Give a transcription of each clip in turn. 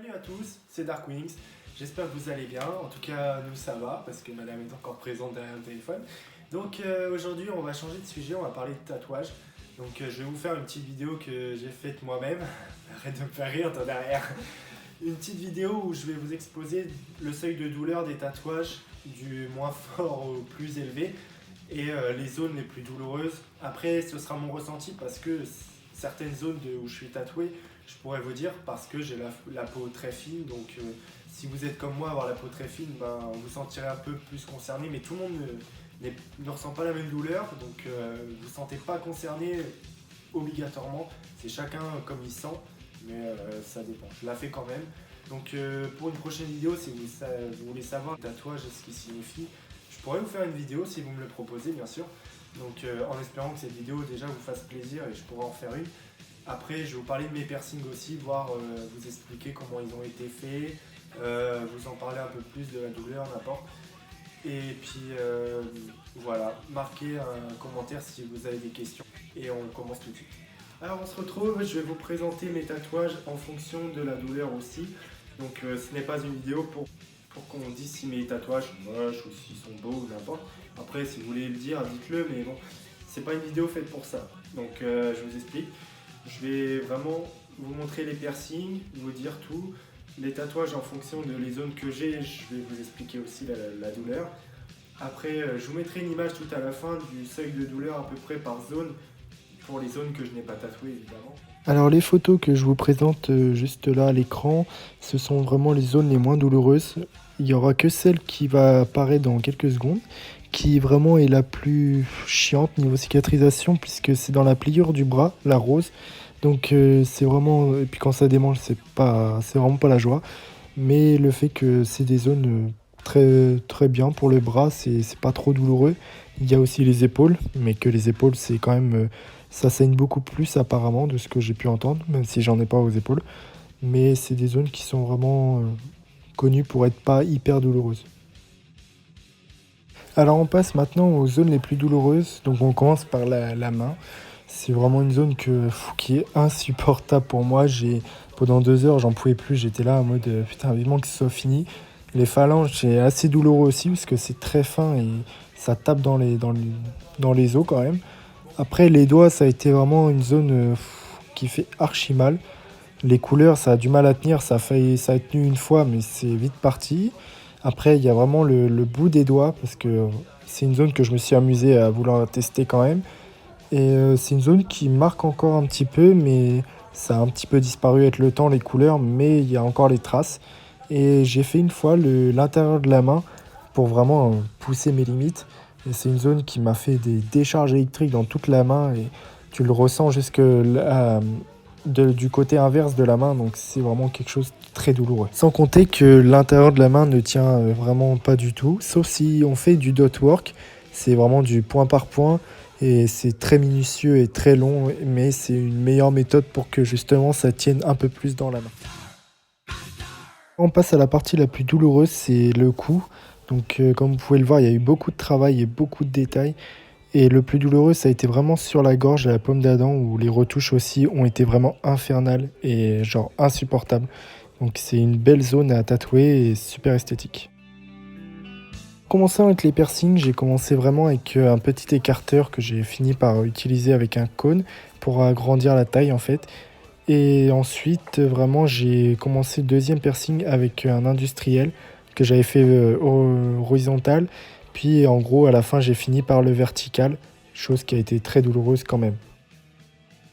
Salut à tous, c'est Dark Wings. J'espère que vous allez bien. En tout cas, nous ça va parce que madame est encore présente derrière le téléphone. Donc aujourd'hui, on va changer de sujet, on va parler de tatouage. Donc je vais vous faire une petite vidéo que j'ai faite moi-même. Arrête de me faire rire, toi derrière. Une petite vidéo où je vais vous exposer le seuil de douleur des tatouages du moins fort au plus élevé et les zones les plus douloureuses. Après, ce sera mon ressenti parce que certaines zones où je suis tatoué, je pourrais vous dire parce que j'ai la peau très fine. Donc si vous êtes comme moi, avoir la peau très fine, ben, vous sentirez un peu plus concerné, mais tout le monde ne ressent pas la même douleur, donc vous ne sentez pas concerné obligatoirement. C'est chacun comme il sent, mais ça dépend. Je la fais quand même. Donc pour une prochaine vidéo, si vous voulez savoir le tatouage et ce qu'il signifie, je pourrais vous faire une vidéo si vous me le proposez, bien sûr. Donc en espérant que cette vidéo déjà vous fasse plaisir et je pourrai en faire une. Après, je vais vous parler de mes piercings aussi, voir vous expliquer comment ils ont été faits, vous en parler un peu plus de la douleur, n'importe. Et puis voilà, marquez un commentaire si vous avez des questions et on commence tout de suite. Alors on se retrouve, je vais vous présenter mes tatouages en fonction de la douleur aussi. Donc ce n'est pas une vidéo pour qu'on dise si mes tatouages sont moches ou s'ils sont beaux ou n'importe. Après si vous voulez le dire, dites-le, mais bon, c'est pas une vidéo faite pour ça. Donc je vous explique. Je vais vraiment vous montrer les piercings, vous dire tout. Les tatouages en fonction de les zones que j'ai, je vais vous expliquer aussi la douleur. Après, je vous mettrai une image tout à la fin du seuil de douleur à peu près par zone, pour les zones que je n'ai pas tatouées évidemment. Alors les photos que je vous présente juste là à l'écran, ce sont vraiment les zones les moins douloureuses. Il n'y aura que celle qui va apparaître dans quelques secondes, qui vraiment est la plus chiante niveau cicatrisation, puisque c'est dans la pliure du bras, la rose. Donc c'est vraiment, et puis quand ça démange, c'est vraiment pas la joie. Mais le fait que c'est des zones très, très bien pour le bras, c'est pas trop douloureux. Il y a aussi les épaules, mais que les épaules, c'est quand même, ça saigne beaucoup plus apparemment de ce que j'ai pu entendre, même si j'en ai pas aux épaules. Mais c'est des zones qui sont vraiment connues pour être pas hyper douloureuses. Alors on passe maintenant aux zones les plus douloureuses. Donc on commence par la main. C'est vraiment une zone qui est insupportable pour moi. Pendant 2 heures, j'en pouvais plus. J'étais là en mode putain, vivement que ce soit fini. Les phalanges, c'est assez douloureux aussi parce que c'est très fin et ça tape dans les os quand même. Après, les doigts, ça a été vraiment une zone qui fait archi mal. Les couleurs, ça a du mal à tenir. Ça a tenu une fois, mais c'est vite parti. Après, il y a vraiment le bout des doigts parce que c'est une zone que je me suis amusé à vouloir tester quand même. Et c'est une zone qui marque encore un petit peu, mais ça a un petit peu disparu avec le temps, les couleurs, mais il y a encore les traces. Et j'ai fait une fois l'intérieur de la main pour vraiment pousser mes limites. Et c'est une zone qui m'a fait des décharges électriques dans toute la main et tu le ressens jusque du côté inverse de la main, donc c'est vraiment quelque chose de très douloureux. Sans compter que l'intérieur de la main ne tient vraiment pas du tout, sauf si on fait du dot work, c'est vraiment du point par point. Et c'est très minutieux et très long, mais c'est une meilleure méthode pour que justement ça tienne un peu plus dans la main. On passe à la partie la plus douloureuse, c'est le cou. Donc comme vous pouvez le voir, il y a eu beaucoup de travail et beaucoup de détails. Et le plus douloureux, ça a été vraiment sur la gorge et la paume d'Adam, où les retouches aussi ont été vraiment infernales et genre insupportables. Donc c'est une belle zone à tatouer et super esthétique. Commençant avec les piercings, j'ai commencé vraiment avec un petit écarteur que j'ai fini par utiliser avec un cône pour agrandir la taille en fait. Et ensuite, vraiment, j'ai commencé le deuxième piercing avec un industriel que j'avais fait horizontal. Puis en gros, à la fin, j'ai fini par le vertical, chose qui a été très douloureuse quand même.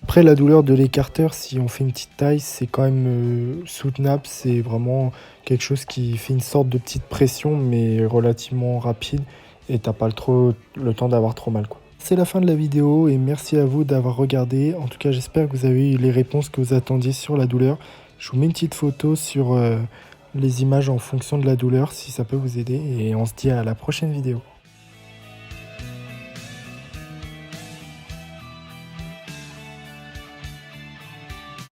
Après, la douleur de l'écarteur, si on fait une petite taille, c'est quand même soutenable. C'est vraiment quelque chose qui fait une sorte de petite pression, mais relativement rapide. Et t'as pas trop le temps d'avoir trop mal, quoi. C'est la fin de la vidéo et merci à vous d'avoir regardé. En tout cas, j'espère que vous avez eu les réponses que vous attendiez sur la douleur. Je vous mets une petite photo sur les images en fonction de la douleur, si ça peut vous aider. Et on se dit à la prochaine vidéo.